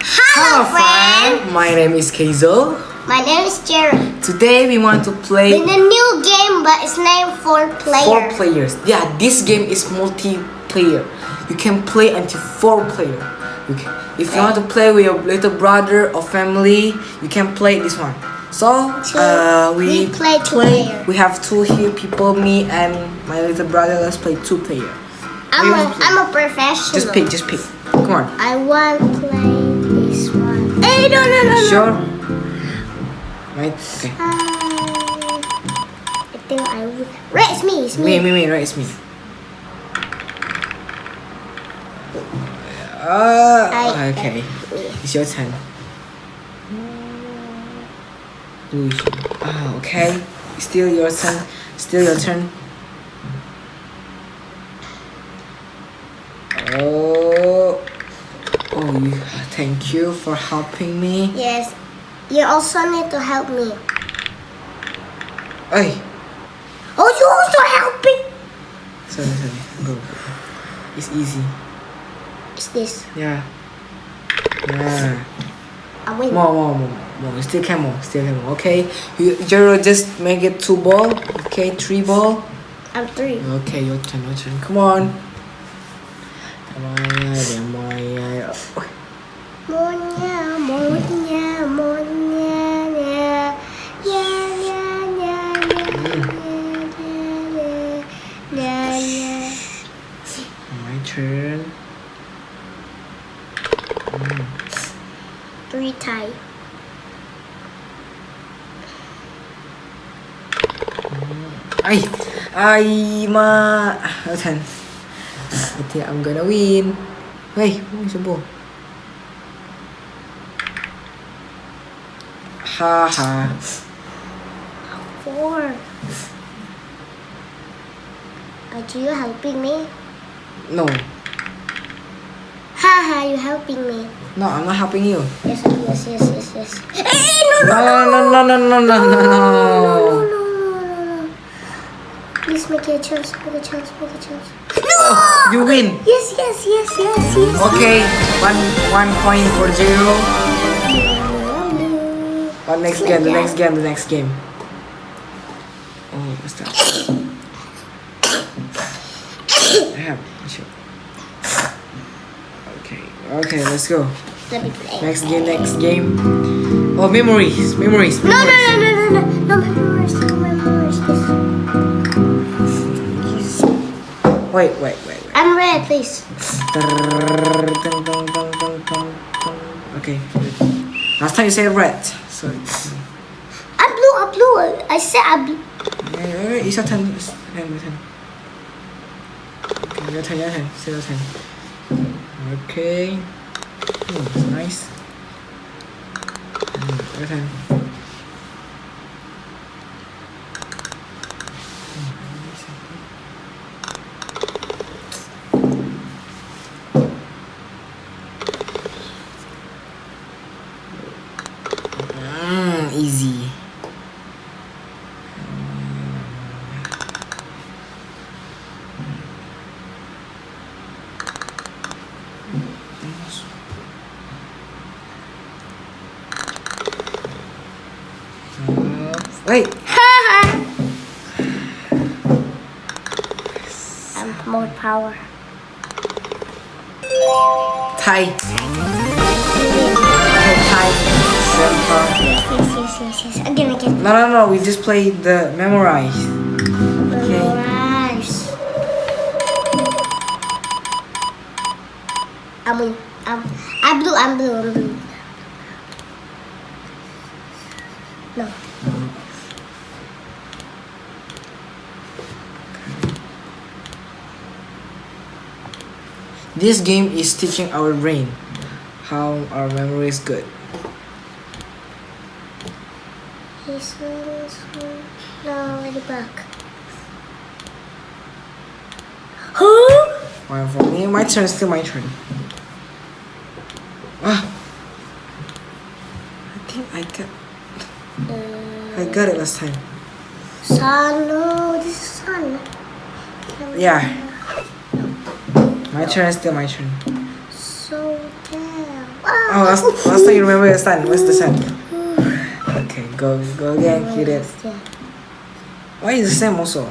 Hello friend, my name is Kazel. my name is Jared. Today we want to play In a new game, but it's named 4-player. 4 players. Yeah, this game is multiplayer. You can play until 4 players. If you want to play with your little brother or family, you can play this one. So we play 2-player. We have 2 here people, me and my little brother. Let's play 2 player. I'm a professional. Just pick. Come on. I want to play this one. Hey, no. Sure. Right. Okay. I think I will. Right, it's me. It's me. Me. Right, it's me. Okay. It's your turn. Okay. Still your turn. Thank you for helping me. Yes. You also need to help me. Hey. Oh, you also helping? Sorry. Go. It's easy. It's this. Yeah. I win. More. Still can more. Okay. You just make it 2 ball. Okay, 3 ball. I'm 3. Okay, your turn. Come on. My turn. 3 tie. Your turn. I think I'm gonna win. Hey, where's the ball? Haha. 4. Are you helping me? No, Haha, you helping me. I'm not helping you. Yes. Hey, no. No. Please make a chance. No! You win. Yes. Okay, one point for 0. But the next game. Oh, what's that? Sure. Okay, let's go. Let me play. Next game. Oh, memories. No, memories. Wait. I'm red, please. Okay. Last time you said red. Sorry. I'm blue. I said I'm blue. It's your turn. Okay, your turn. Say your turn. Okay. It's nice. Your turn. Easy. Wait. I'm more power. Tie. Tie. Yes. Again. No. We just played the memorize. Memorize. I'm blue. No. This game is teaching our brain how our memory is good. No, at the back. Huh? One for me. My turn. Still my turn. I think I got it last time. Sun. No, this is sun. Yeah. My turn. Still my turn. So damn. Oh, last time you remember the sun. Where's the sun? Okay, go again. Hit it. Why is the same also?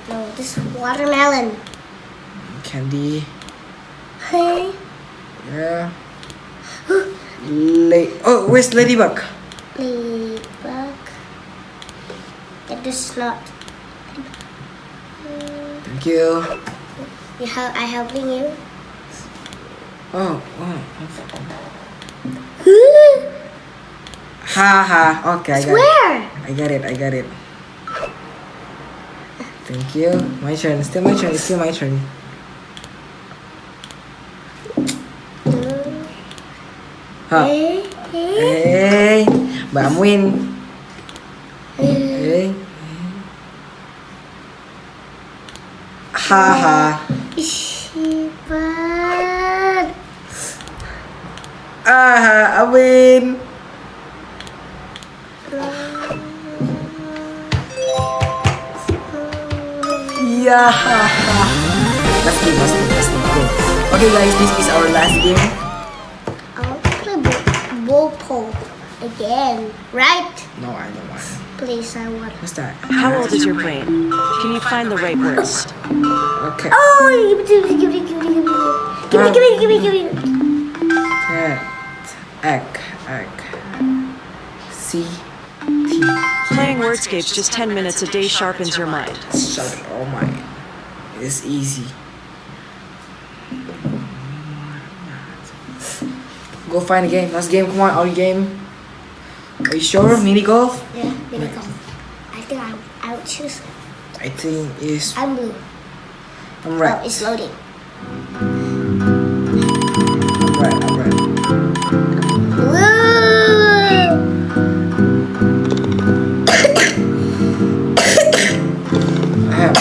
No, this is watermelon. Candy. Hey. Yeah. Oh, where's ladybug? Ladybug. This is not. Thank you. I helping you. Oh. Ha. Okay, I got it. Thank you. My turn. Still my turn. Huh. Hey. Bangun. Hey. Ha. Shepherd. I win. Yeah. Let's go. Okay, guys, this is our last game. I want to play ball pole again, right? No, I don't want. Please, I want. What's that? How old is your brain? Can you find the right words? Okay. Oh, give me. Cat. Egg. C. T. Playing wordscapes just 10 minutes a day sharpens your mind. Shut it. Oh my. It's easy. Go find a game. Last game. Come on, our game. Are you sure? Mini golf? Yeah, mini golf. I think I would choose. I think it's. I'm blue. I'm red. Oh, it's loading. I'm red. Blue. I have.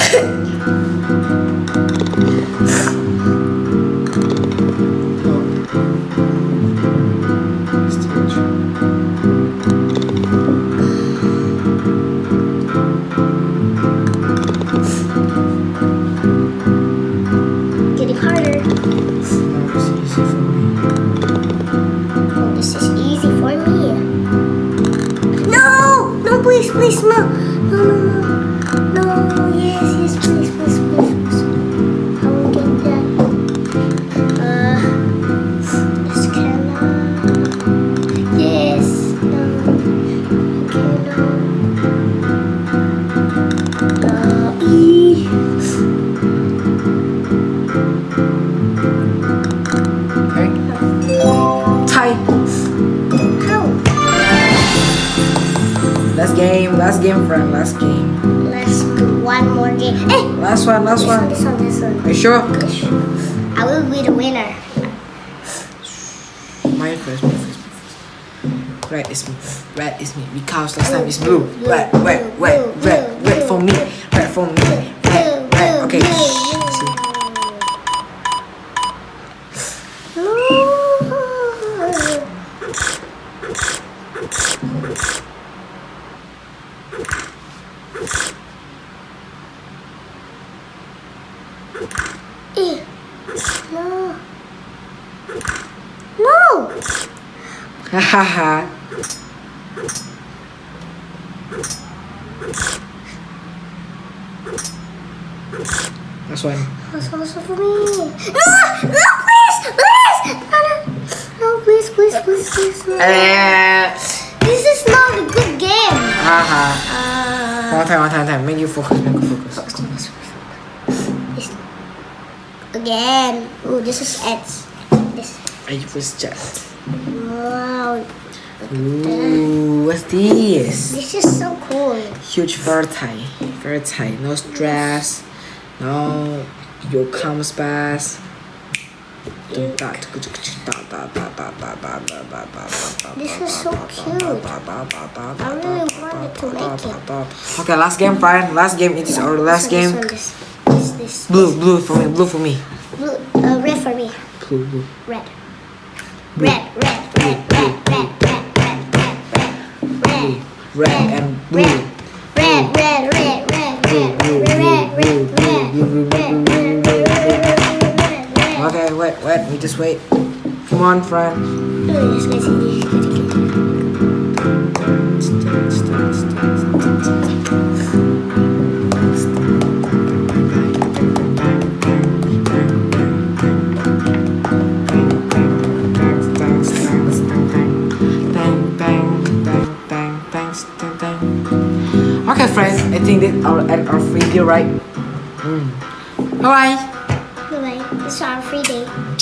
Getting harder. It's easy for me. Oh, this is easy for me. No, please, no. No, yes, please. I won't get that. This cannot. Yes, no, cannot. E. Okay. Tie. How? Last game, friend. Last game. Let's do one more game. Hey! Last one. This one. Are you sure? I will be the winner. Mine first. Red is me. Because last time it's blue. Red for me. Red. Okay. See. No. Hahaha. Last one. That's also for me. No, please. This is not a good game. Haha. One time. Make you focus. Again. Oh, this is ads. This. I was chat. Wow. Ooh, what's this? This is so cool. Huge fur tie. No stress. No, your comes fast. This is so cute. I really wanted to make it. Okay, last game, friend. Last game. It is our last game. This. Blue for me. Blue, red for me. Blue. Red. Red and blue. Red. Okay, wait. We just wait. Come on, friend. Let's get Okay, friends, I think that I'll end our video, right? Bye. Bye-bye. It's our free day.